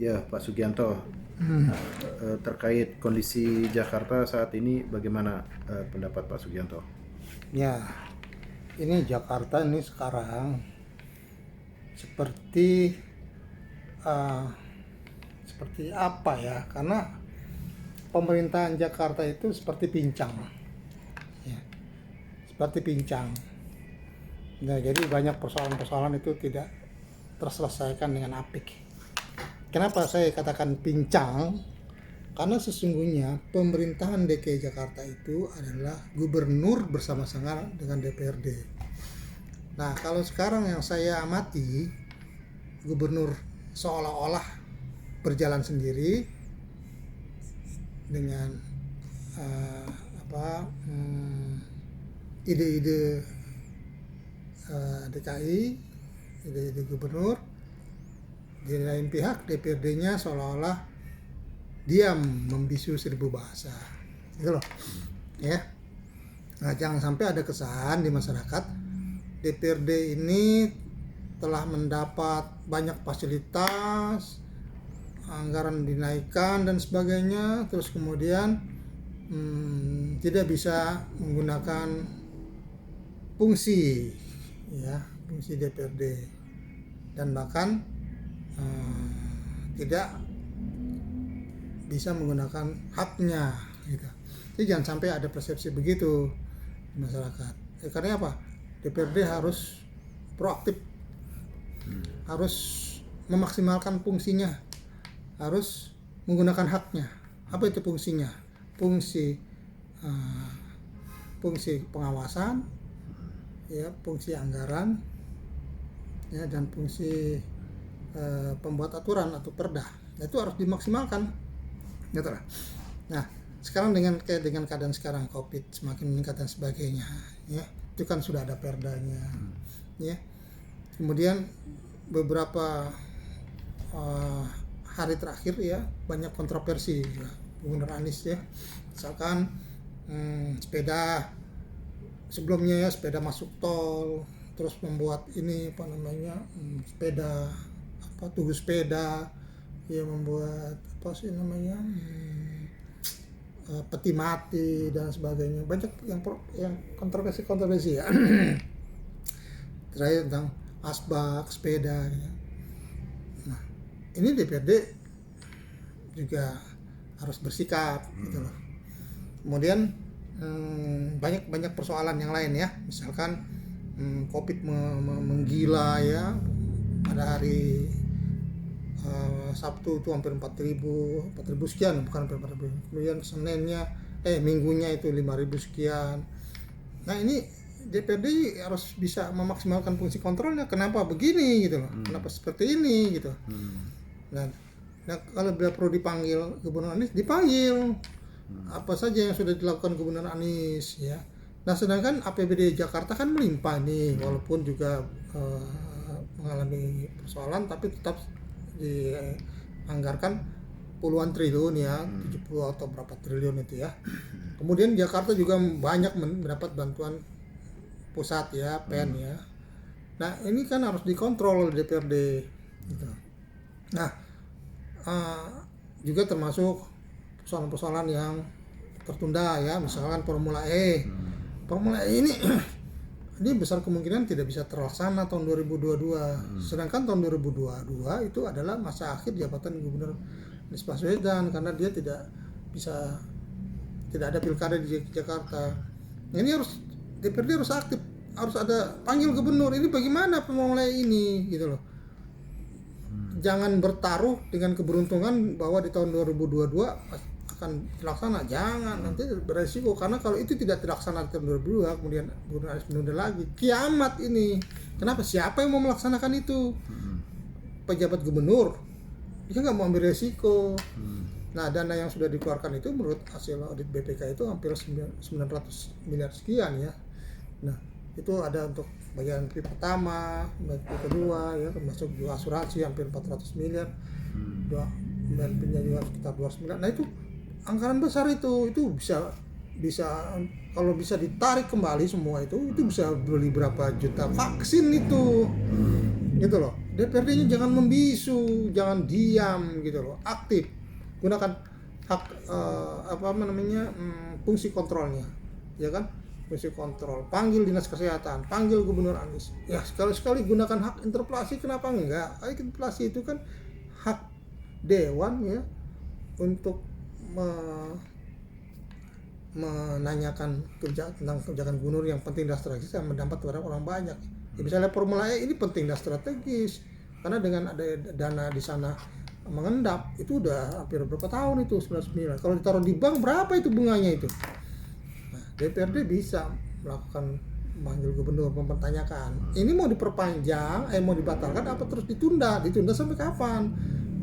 Ya, Pak Sugianto, terkait kondisi Jakarta saat ini, bagaimana pendapat Pak Sugianto? Ya, ini Jakarta ini sekarang seperti uh, seperti apa ya? Karena pemerintahan Jakarta itu seperti pincang, ya, seperti pincang. Nah, jadi banyak persoalan-persoalan itu tidak terselesaikan dengan apik. Kenapa saya katakan pincang? Karena sesungguhnya pemerintahan DKI Jakarta itu adalah gubernur bersama-sama dengan DPRD. Nah, kalau sekarang yang saya amati, gubernur seolah-olah berjalan sendiri dengan ide-ide DKI, ide-ide gubernur. Di lain pihak DPRD-nya seolah-olah diam membisu seribu bahasa, gitu loh, ya. Nah, jangan sampai ada kesan di masyarakat DPRD ini telah mendapat banyak fasilitas, anggaran dinaikkan dan sebagainya, terus kemudian tidak bisa menggunakan fungsi, ya, fungsi DPRD, dan bahkan tidak bisa menggunakan haknya, gitu. Jadi jangan sampai ada persepsi begitu di masyarakat. Karena apa? DPRD harus proaktif, harus memaksimalkan fungsinya, harus menggunakan haknya. Apa itu fungsinya? Fungsi pengawasan, ya, fungsi anggaran, ya, dan fungsi pembuat aturan atau perda. Itu harus dimaksimalkan, gitu lah. Nah, sekarang dengan keadaan sekarang COVID semakin meningkat dan sebagainya, ya, itu kan sudah ada perdanya, ya. Kemudian beberapa hari terakhir, ya, banyak kontroversi, ya, Gubernur Anies, ya, misalkan sepeda sebelumnya, ya, sepeda masuk tol, terus membuat ini sepeda tugu sepeda, ya, membuat peti mati dan sebagainya. Banyak yang kontroversi ya. Terakhir tentang asbak sepeda, ya. Nah, ini DPRD juga harus bersikap, gitu loh. Kemudian banyak persoalan yang lain, ya, misalkan COVID menggila, ya, pada hari Sabtu itu hampir 4.000 sekian, bukan hampir 4.000. Kemudian minggunya itu 5.000 sekian. Nah, ini DPRD harus bisa memaksimalkan fungsi kontrolnya. Kenapa begini, gitu loh? Kenapa seperti ini, gitu. Nah, kalau bila perlu dipanggil Gubernur Anies, dipanggil. Apa saja yang sudah dilakukan Gubernur Anies, ya. Nah, sedangkan APBD Jakarta kan melimpah nih, walaupun juga mengalami persoalan, tapi tetap dianggarkan puluhan triliun, ya, 70 atau berapa triliun itu, ya. Kemudian Jakarta juga banyak mendapat bantuan pusat, ya, PEN, ya. Nah, ini kan harus dikontrol oleh DPRD, gitu. Nah, juga termasuk persoalan-persoalan yang tertunda, ya, misalkan Formula E. Formula E ini besar kemungkinan tidak bisa terlaksana tahun 2022. Sedangkan tahun 2022 itu adalah masa akhir jabatan Gubernur Anies Baswedan, karena dia tidak ada pilkada di Jakarta. Ini DPRD harus aktif, harus ada panggil gubernur. Ini bagaimana Formula E ini, gitu loh. Jangan bertaruh dengan keberuntungan bahwa di tahun 2022 akan terlaksana. Jangan, nanti beresiko, karena kalau itu tidak terlaksana di tahun 2022, kemudian Gubernur Anies menunda lagi, kiamat ini. Kenapa? Siapa yang mau melaksanakan itu? Pejabat gubernur. Dia nggak mau ambil resiko. Nah, dana yang sudah dikeluarkan itu menurut hasil audit BPK itu hampir 900 miliar sekian, ya. Nah, itu ada untuk bagian fee pertama, fee kedua, ya, termasuk juga asuransi hampir 400 miliar, dan fee-nya juga sekitar 200 miliar. Nah, itu anggaran besar, itu bisa kalau bisa ditarik kembali semua itu bisa beli berapa juta vaksin itu, gitu loh. DPRD-nya jangan membisu, jangan diam gitu loh, aktif, gunakan hak fungsi kontrolnya, ya kan, fungsi kontrol, panggil dinas kesehatan, panggil gubernur Anies, ya sekali-sekali gunakan hak interpelasi, kenapa enggak? Hak interpelasi itu kan hak dewan ya untuk menanyakan tentang kebijakan gubernur yang penting dan strategis yang berdampak terhadap orang banyak. Ya, misalnya Formula E ini penting dan strategis karena dengan ada dana di sana mengendap itu udah hampir berapa tahun itu 99. Kalau ditaruh di bank berapa itu bunganya itu? Nah, DPRD bisa melakukan manggil gubernur mempertanyakan ini mau diperpanjang, mau dibatalkan apa terus ditunda sampai kapan?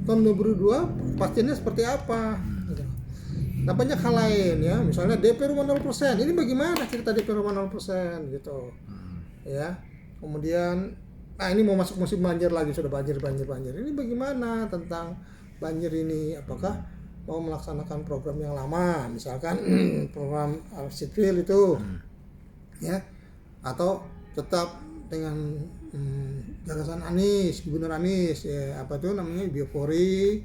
Tahun 2002 pastinya seperti apa? Gitu. Nah banyak hal lain ya, misalnya DP rumah 0%, ini bagaimana cerita DP rumah 0% gitu ya. Kemudian, nah ini mau masuk musim banjir lagi, sudah banjir. Ini bagaimana tentang banjir ini? Apakah mau melaksanakan program yang lama, misalkan program sipil itu, ya, atau tetap dengan gagasan Anies, Gubernur Anies, ya apa itu namanya biopori,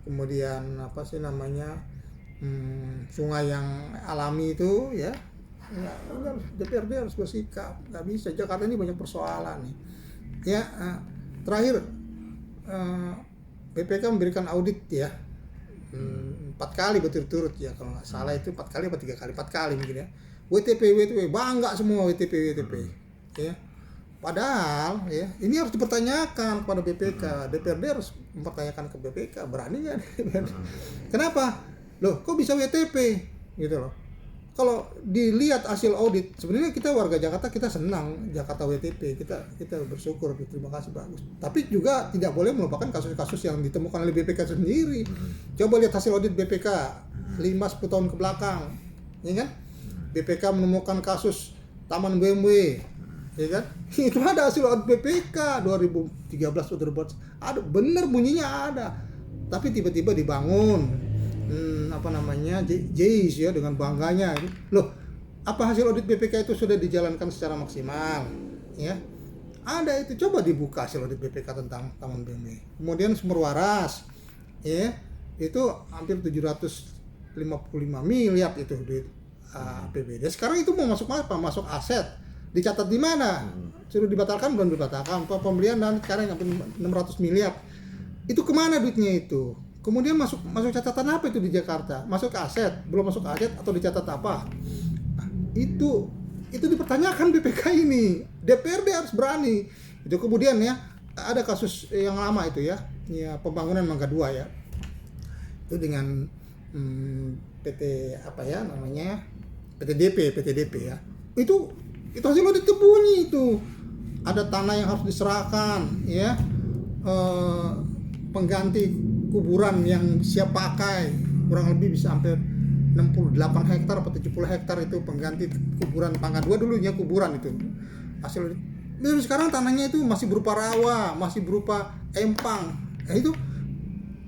kemudian apa sih namanya sungai yang alami itu, ya. Ya, DPRD harus bersikap, nggak bisa. Jakarta ini banyak persoalan nih. Ya, terakhir BPK memberikan audit ya 4 kali berturut-turut ya kalau nggak salah itu 4 kali atau 3 kali, 4 kali mungkin ya. WTP bangga semua WTP ya. Padahal ya ini harus dipertanyakan kepada BPK. DPRD harus mempertanyakan ke BPK, berani nggak? Kenapa? Loh, kok bisa WTP gitu loh? Kalau dilihat hasil audit, sebenarnya kita warga Jakarta kita senang Jakarta WTP, kita bersyukur, terima kasih, bagus. Tapi juga tidak boleh melupakan kasus-kasus yang ditemukan oleh BPK sendiri. Coba lihat hasil audit BPK 5-10 tahun ke belakang, ya kan? BPK menemukan kasus Taman BMW, ya kan? Itu ada hasil audit BPK 2013 atau 2014, ada bener bunyinya ada, tapi tiba-tiba dibangun. JIS ya dengan bangganya. Loh, apa hasil audit BPK itu sudah dijalankan secara maksimal? Ya. Ada itu, coba dibuka hasil audit BPK tentang Taman BMW. Kemudian sumber waras. Ya. Itu hampir 755 miliar itu duit APBD. Sekarang itu mau masuk apa? Masuk aset. Dicatat di mana? Sudah dibatalkan belum dibatalkan? Pembelian dan sekarang hampir 600 miliar. Itu kemana duitnya itu? Kemudian masuk catatan apa itu di Jakarta? Masuk ke aset, belum masuk ke aset atau dicatat apa? Nah, itu dipertanyakan BPK ini. DPRD harus berani. Itu kemudian ya ada kasus yang lama itu ya pembangunan Mangga 2 ya. Itu dengan PT apa ya namanya? PTDP ya. Itu hasil audit bunyi itu. Ada tanah yang harus diserahkan ya. Pengganti kuburan yang siap pakai kurang lebih bisa hampir 68 hektar atau 70 hektar itu pengganti kuburan Mangga 2 dulunya kuburan itu. Hasil dan sekarang tanahnya itu masih berupa rawa, masih berupa empang. Nah itu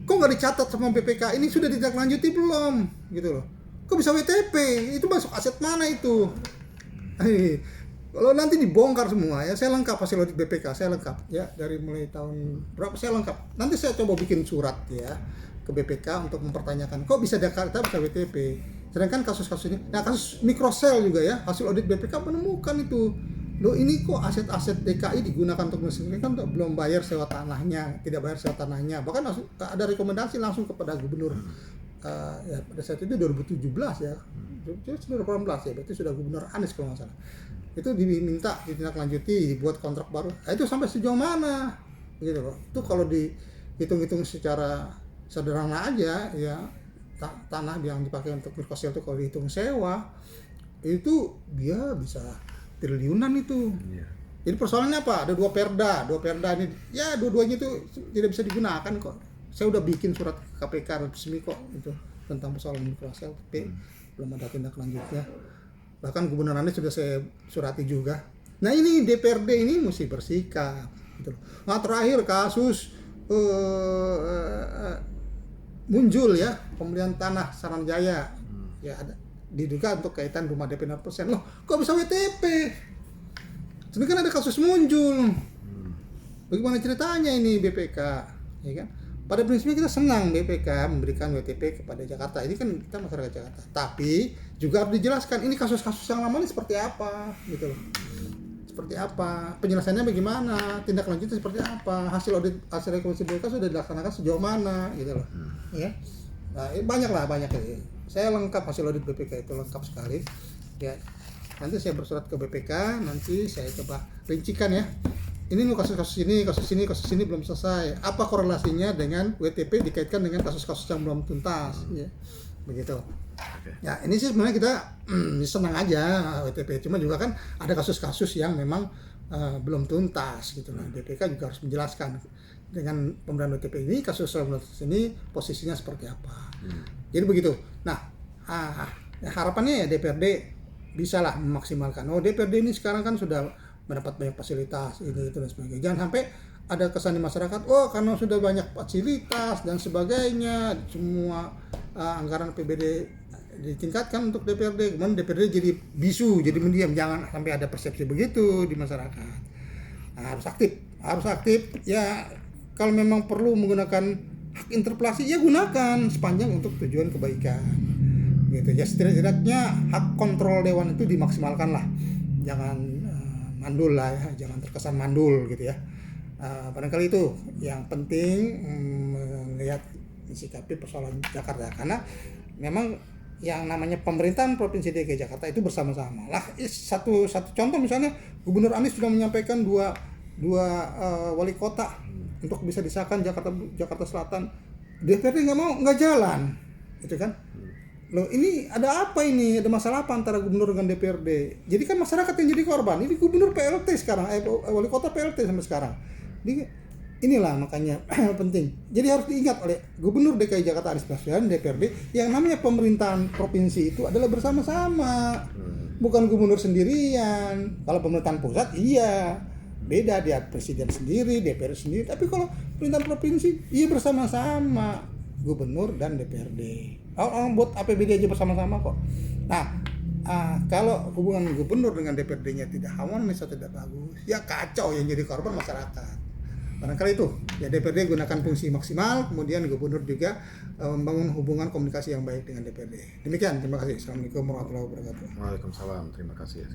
kok nggak dicatat sama BPK? Ini sudah ditindaklanjuti belum? Gitu loh. Kok bisa WTP? Itu masuk aset mana itu? Kalau nanti dibongkar semua ya, saya lengkap hasil audit BPK, saya lengkap ya dari mulai tahun berapa saya lengkap. Nanti saya coba bikin surat ya ke BPK untuk mempertanyakan kok bisa Jakarta bisa WTP. Sedangkan kasus-kasus ini, nah kasus mikrosel juga ya, hasil audit BPK menemukan itu. Loh ini kok aset-aset DKI digunakan untuk kan belum bayar sewa tanahnya, tidak bayar sewa tanahnya. Bahkan ada rekomendasi langsung kepada gubernur ya pada saat itu 2017 ya. 2018 ya, berarti sudah Gubernur Anies kalau nggak salah. Itu diminta ditindaklanjuti, dibuat kontrak baru. Nah, itu sampai sejauh mana? Gitu loh. Itu kalau dihitung-hitung secara sederhana aja ya, tanah yang dipakai untuk mikrosel itu kalau dihitung sewa itu dia bisa triliunan itu. Jadi persoalannya apa? Ada dua perda ini ya dua-duanya itu tidak bisa digunakan kok. Saya udah bikin surat KPK resmi kok itu tentang persoalan mikrosel, tapi belum ada tindak lanjutnya. Bahkan Gubernur Anies sudah saya surati juga. Nah ini DPRD ini mesti bersikap gitu. Nah terakhir kasus muncul ya pembelian tanah Saranjaya ya ada diduga untuk kaitan rumah DP 0%. Loh kok bisa WTP? Sebenarnya kan ada kasus muncul bagaimana ceritanya ini BPK, ya kan? Pada prinsipnya kita senang BPK memberikan WTP kepada Jakarta. Ini kan kita masyarakat Jakarta. Tapi juga harus dijelaskan ini kasus-kasus yang lama ini seperti apa, gitu loh. Seperti apa, penjelasannya bagaimana, tindak lanjutnya seperti apa, hasil audit, hasil rekonstruksi BPK sudah dilaksanakan sejauh mana, gitu loh. Ya. Nah, banyak. Saya lengkap hasil audit BPK itu lengkap sekali. Ya. Nanti saya bersurat ke BPK, nanti saya coba rincikan ya. Ini loh kasus ini belum selesai. Apa korelasinya dengan WTP dikaitkan dengan kasus-kasus yang belum tuntas, ya. Begitu. Ya, ini sih sebenarnya kita senang aja WTP, cuma juga kan ada kasus-kasus yang memang belum tuntas gitu. Nah, BPK juga harus menjelaskan dengan pemberian WTP ini kasus ini posisinya seperti apa. Jadi begitu. Nah, harapannya ya DPRD bisalah memaksimalkan. Oh, DPRD ini sekarang kan sudah mendapat banyak fasilitas ini itu dan sebagainya. Jangan sampai ada kesan di masyarakat, oh karena sudah banyak fasilitas dan sebagainya, semua anggaran APBD ditingkatkan untuk DPRD, kemudian DPRD jadi bisu, jadi mendiam. Jangan sampai ada persepsi begitu di masyarakat. Nah, harus aktif. Ya kalau memang perlu menggunakan hak interpelasi, ya gunakan sepanjang untuk tujuan kebaikan. Gitu ya, setidaknya hak kontrol dewan itu dimaksimalkan lah. Jangan mandul lah ya, jangan terkesan mandul gitu ya. Barangkali itu yang penting melihat sikapi persoalan Jakarta, karena memang yang namanya pemerintahan Provinsi DKI Jakarta itu bersama-sama lah. Satu contoh misalnya Gubernur Anies sudah menyampaikan dua wali kota untuk bisa disahkan Jakarta Selatan. DPRD nggak jalan, gitu kan? Loh, ini ada apa ini? Ada masalah apa antara gubernur dengan DPRD? Jadi kan masyarakat yang jadi korban. Ini gubernur PLT sekarang, wali kota PLT sampai sekarang. Inilah makanya penting. Jadi harus diingat oleh Gubernur DKI Jakarta Anies Baswedan, DPRD, yang namanya pemerintahan provinsi itu adalah bersama-sama. Bukan gubernur sendirian. Kalau pemerintahan pusat iya, beda, dia presiden sendiri, DPR sendiri. Tapi kalau pemerintahan provinsi iya bersama-sama, gubernur dan DPRD. Orang buat APBD aja bersama-sama kok. Nah, kalau hubungan gubernur dengan DPRD-nya tidak harmonis atau tidak bagus, ya kacau, yang jadi korban masyarakat. Barangkali itu, ya DPRD gunakan fungsi maksimal, kemudian gubernur juga membangun hubungan komunikasi yang baik dengan DPRD. Demikian, terima kasih. Assalamualaikum warahmatullahi wabarakatuh. Waalaikumsalam, terima kasih.